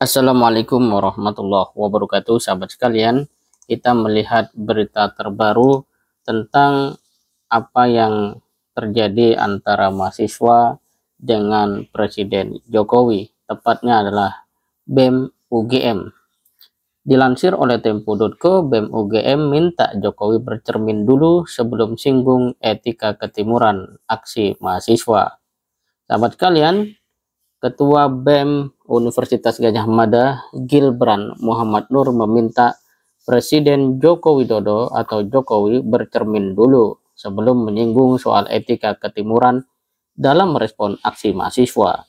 Assalamualaikum warahmatullahi wabarakatuh, sahabat sekalian. Kita melihat berita terbaru tentang apa yang terjadi antara mahasiswa dengan Presiden Jokowi, tepatnya adalah BEM UGM. Dilansir oleh Tempo.co, BEM UGM minta Jokowi bercermin dulu sebelum singgung etika ketimuran aksi mahasiswa. Sahabat sekalian, Ketua BEM Universitas Gadjah Mada, Gilbran Muhammad Nur, meminta Presiden Joko Widodo atau Jokowi bercermin dulu sebelum menyinggung soal etika ketimuran dalam merespon aksi mahasiswa.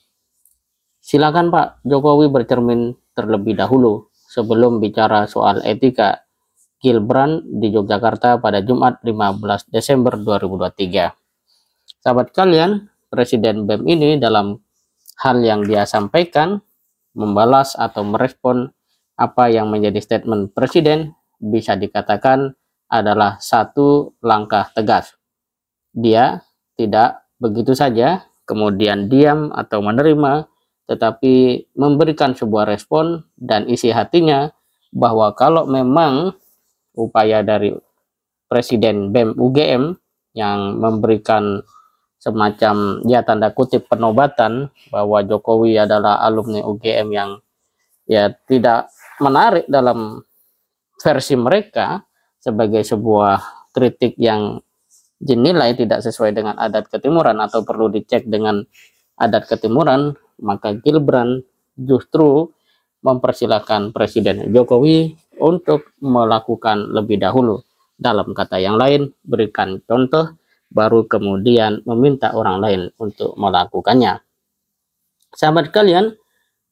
Silakan Pak Jokowi bercermin terlebih dahulu sebelum bicara soal etika. Gilbran di Yogyakarta pada Jumat 15 Desember 2023. Sahabat kalian, Presiden BEM ini dalam hal yang dia sampaikan membalas atau merespon apa yang menjadi statement Presiden bisa dikatakan adalah satu langkah tegas. Dia tidak begitu saja kemudian diam atau menerima, tetapi memberikan sebuah respon dan isi hatinya bahwa kalau memang upaya dari Presiden BEM UGM yang memberikan semacam tanda kutip penobatan bahwa Jokowi adalah alumni UGM yang tidak menarik dalam versi mereka sebagai sebuah kritik yang dinilai tidak sesuai dengan adat ketimuran atau perlu dicek dengan adat ketimuran, maka Gilbran justru mempersilahkan Presiden Jokowi untuk melakukan lebih dahulu. Dalam kata yang lain, berikan contoh baru kemudian meminta orang lain untuk melakukannya. Sahabat kalian,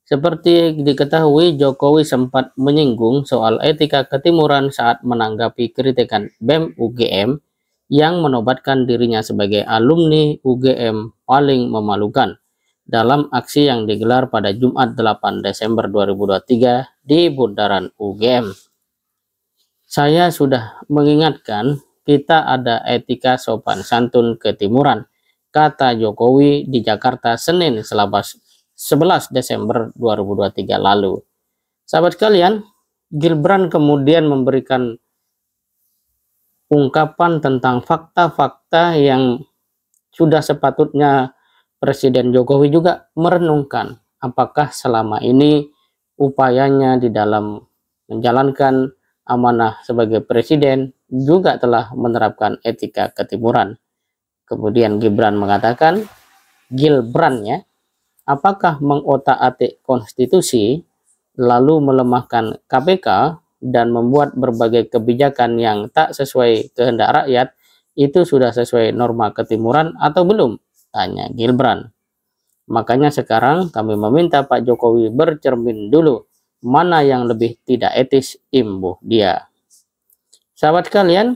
seperti diketahui, Jokowi sempat menyinggung soal etika ketimuran saat menanggapi kritikan BEM UGM yang menobatkan dirinya sebagai alumni UGM paling memalukan dalam aksi yang digelar pada Jumat 8 Desember 2023 di bundaran UGM. Saya sudah mengingatkan, kita ada etika sopan santun ketimuran, kata Jokowi di Jakarta Senin 11 Desember 2023 lalu. Sahabat sekalian, Gilbran kemudian memberikan ungkapan tentang fakta-fakta yang sudah sepatutnya Presiden Jokowi juga merenungkan apakah selama ini upayanya di dalam menjalankan amanah sebagai presiden juga telah menerapkan etika ketimuran. Kemudian Gibran mengatakan, apakah mengotak-atik konstitusi lalu melemahkan KPK dan membuat berbagai kebijakan yang tak sesuai kehendak rakyat itu sudah sesuai norma ketimuran atau belum? Tanya Gilbran. Makanya sekarang kami meminta Pak Jokowi bercermin dulu mana yang lebih tidak etis, imbuh dia. Sahabat sekalian,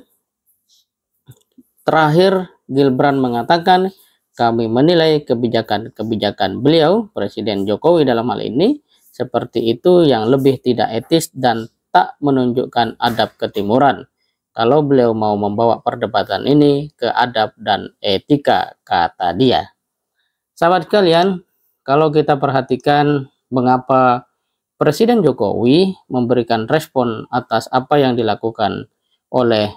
terakhir Gilbran mengatakan, kami menilai kebijakan beliau, Presiden Jokowi dalam hal ini, seperti itu yang lebih tidak etis dan tak menunjukkan adab ketimuran. Kalau beliau mau membawa perdebatan ini ke adab dan etika, kata dia. Sahabat sekalian, kalau kita perhatikan mengapa Presiden Jokowi memberikan respon atas apa yang dilakukan oleh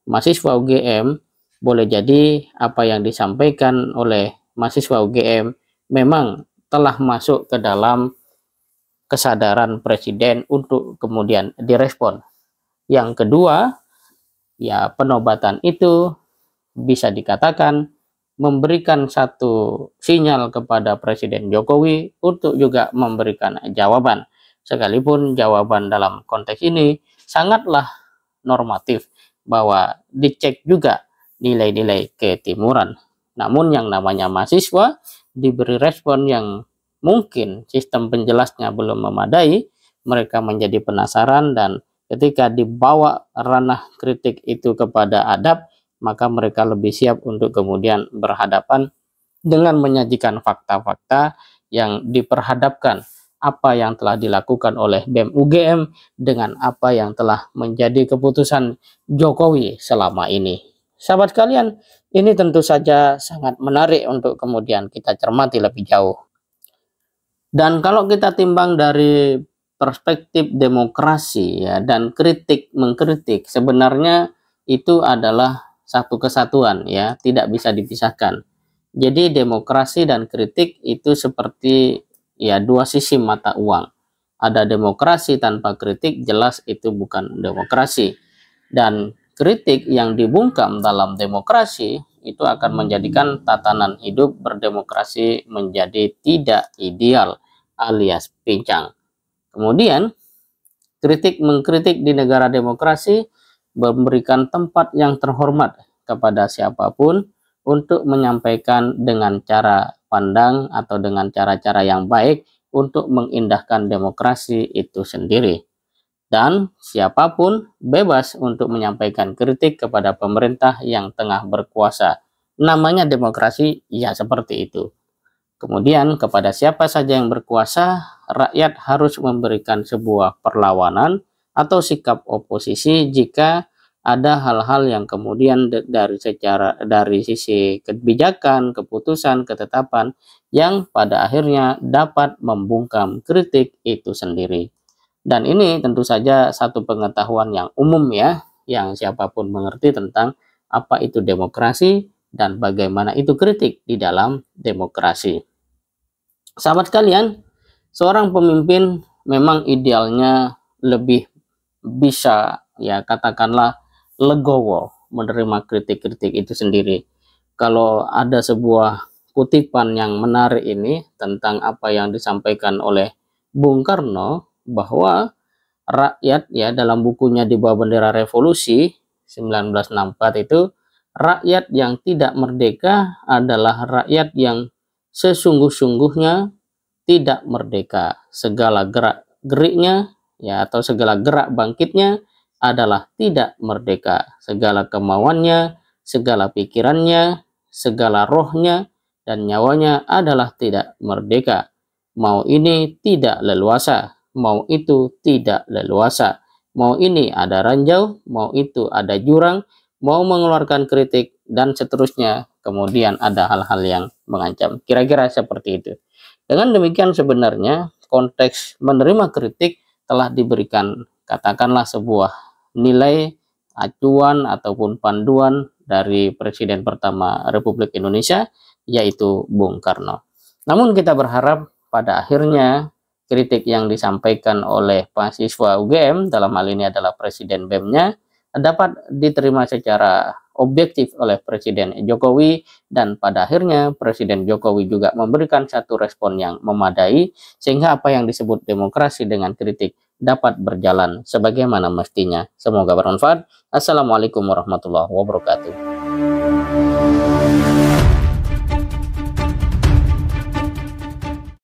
mahasiswa UGM, boleh jadi apa yang disampaikan oleh mahasiswa UGM memang telah masuk ke dalam kesadaran Presiden untuk kemudian direspon. Yang kedua, penobatan itu bisa dikatakan memberikan satu sinyal kepada Presiden Jokowi untuk juga memberikan jawaban. Sekalipun jawaban dalam konteks ini sangatlah normatif bahwa dicek juga nilai-nilai ketimuran. Namun yang namanya mahasiswa diberi respon yang mungkin sistem penjelasnya belum memadai, mereka menjadi penasaran dan ketika dibawa ranah kritik itu kepada adab, maka mereka lebih siap untuk kemudian berhadapan dengan menyajikan fakta-fakta yang diperhadapkan apa yang telah dilakukan oleh BEM UGM dengan apa yang telah menjadi keputusan Jokowi selama ini. Sahabat kalian, ini tentu saja sangat menarik untuk kemudian kita cermati lebih jauh. Dan kalau kita timbang dari perspektif demokrasi ya dan kritik mengkritik sebenarnya itu adalah satu kesatuan ya, tidak bisa dipisahkan. Jadi demokrasi dan kritik itu seperti ya dua sisi mata uang. Ada demokrasi tanpa kritik, jelas itu bukan demokrasi. Dan kritik yang dibungkam dalam demokrasi itu akan menjadikan tatanan hidup berdemokrasi menjadi tidak ideal alias pincang. Kemudian, kritik mengkritik di negara demokrasi memberikan tempat yang terhormat kepada siapapun untuk menyampaikan dengan cara pandang atau dengan cara-cara yang baik untuk mengindahkan demokrasi itu sendiri. Dan siapapun bebas untuk menyampaikan kritik kepada pemerintah yang tengah berkuasa. Namanya demokrasi, ya seperti itu. Kemudian kepada siapa saja yang berkuasa, rakyat harus memberikan sebuah perlawanan atau sikap oposisi jika ada hal-hal yang kemudian dari sisi kebijakan, keputusan, ketetapan yang pada akhirnya dapat membungkam kritik itu sendiri. Dan ini tentu saja satu pengetahuan yang umum ya, yang siapapun mengerti tentang apa itu demokrasi dan bagaimana itu kritik di dalam demokrasi. Sahabat sekalian, seorang pemimpin memang idealnya lebih bisa ya katakanlah legowo menerima kritik-kritik itu sendiri. Kalau ada sebuah kutipan yang menarik ini tentang apa yang disampaikan oleh Bung Karno, bahwa rakyat ya dalam bukunya Di Bawah Bendera Revolusi 1964 itu, rakyat yang tidak merdeka adalah rakyat yang sesungguh-sungguhnya tidak merdeka. Segala gerak-geriknya ya atau segala gerak bangkitnya adalah tidak merdeka. Segala kemauannya, segala pikirannya, segala rohnya dan nyawanya adalah tidak merdeka. Mau ini tidak leluasa, mau itu tidak leluasa. Mau ini ada ranjau, mau itu ada jurang, mau mengeluarkan kritik dan seterusnya. Kemudian ada hal-hal yang mengancam. Kira-kira seperti itu. Dengan demikian sebenarnya konteks menerima kritik telah diberikan katakanlah sebuah nilai acuan ataupun panduan dari Presiden pertama Republik Indonesia, yaitu Bung Karno. Namun kita berharap pada akhirnya kritik yang disampaikan oleh mahasiswa UGM, dalam hal ini adalah Presiden BEM-nya, dapat diterima secara objektif oleh Presiden Jokowi, dan pada akhirnya Presiden Jokowi juga memberikan satu respon yang memadai sehingga apa yang disebut demokrasi dengan kritik dapat berjalan sebagaimana mestinya. Semoga bermanfaat. Assalamualaikum warahmatullahi wabarakatuh.